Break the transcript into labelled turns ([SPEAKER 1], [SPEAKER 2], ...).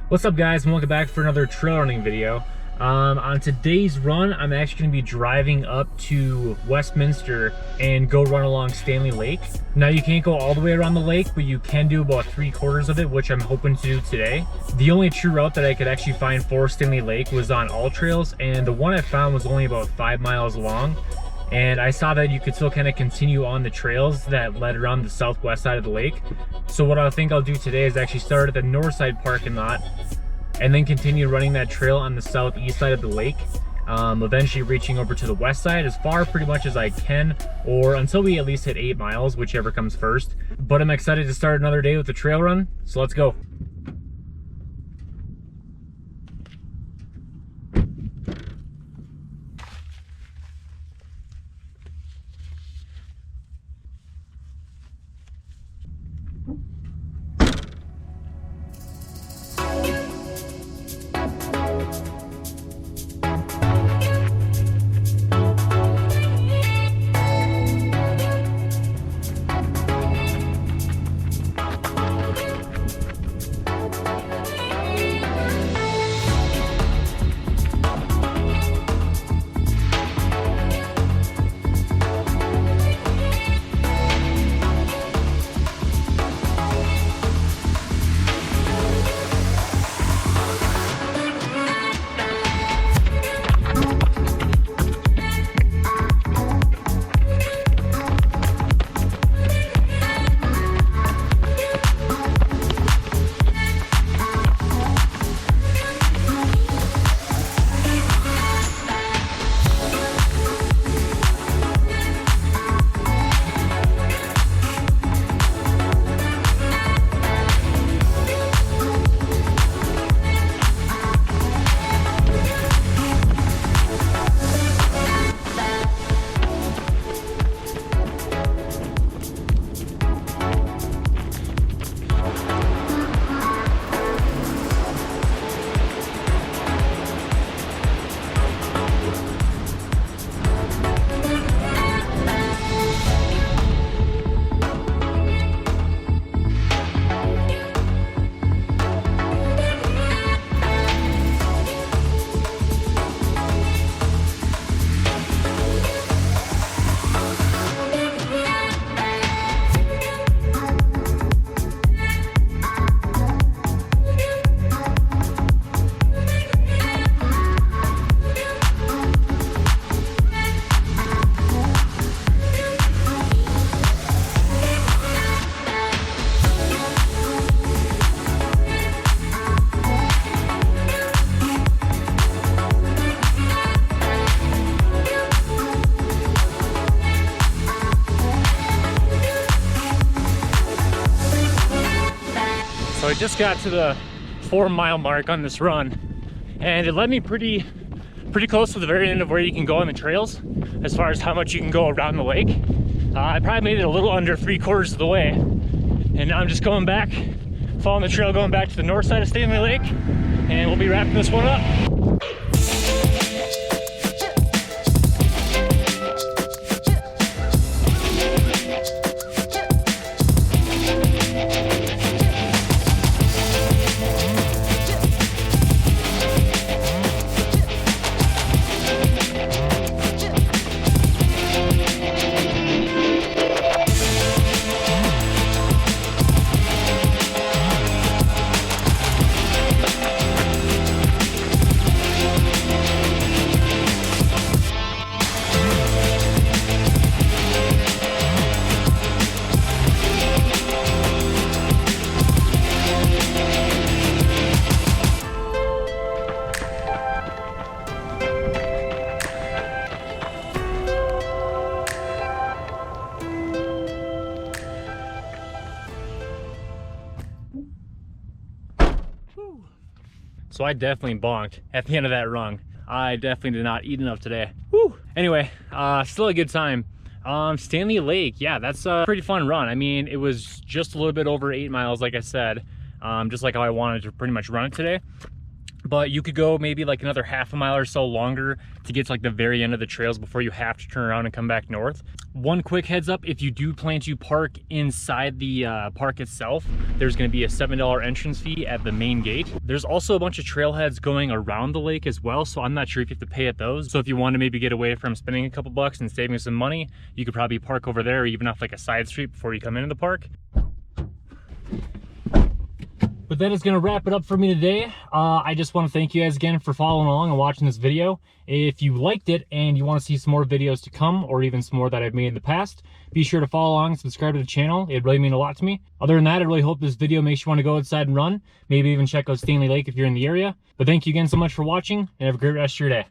[SPEAKER 1] What's up guys, and welcome back for another trail running video. On today's run, I'm actually going to be driving up to Westminster and go run along Standley Lake. Now you can't go all the way around the lake, but you can do about 3/4 of it, which I'm hoping to do today. The only true route that I could actually find for Standley Lake was on all trails, and the one I found was only about 5 miles long. And I saw that you could still kind of continue on the trails that led around the southwest side of the lake. So what I think I'll do today is actually start at the north side parking lot and then continue running that trail on the southeast side of the lake, eventually reaching over to the west side as far pretty much as I can, or until we at least hit 8 miles, whichever comes first. But I'm excited to start another day with the trail run, so let's go. So I just got to the 4-mile mark on this run, and it led me pretty close to the very end of where you can go on the trails as far as how much you can go around the lake. I probably made it a little under 3/4 of the way, and now I'm just going back, following the trail, going back to the north side of Standley Lake, and we'll be wrapping this one up. So I definitely bonked at the end of that run. I definitely did not eat enough today. Woo! Anyway, still a good time. Standley Lake, yeah, that's a pretty fun run. I mean, it was just a little bit over 8 miles, like I said, just like how I wanted to pretty much run it today. But you could go maybe like another half a mile or so longer to get to like the very end of the trails before you have to turn around and come back north. One quick heads up, if you do plan to park inside the park itself, there's going to be a $7 entrance fee at the main gate. There's also a bunch of trailheads going around the lake as well, so I'm not sure if you have to pay at those. So if you want to maybe get away from spending a couple bucks and saving some money, you could probably park over there or even off like a side street before you come into the park. But that is going to wrap it up for me today. I just want to thank you guys again for following along and watching this video. If you liked it and you want to see some more videos to come, or even some more that I've made in the past, be sure to follow along and subscribe to the channel. It'd really mean a lot to me. Other than that, I really hope this video makes you want to go outside and run. Maybe even check out Standley Lake if you're in the area. But thank you again so much for watching, and have a great rest of your day.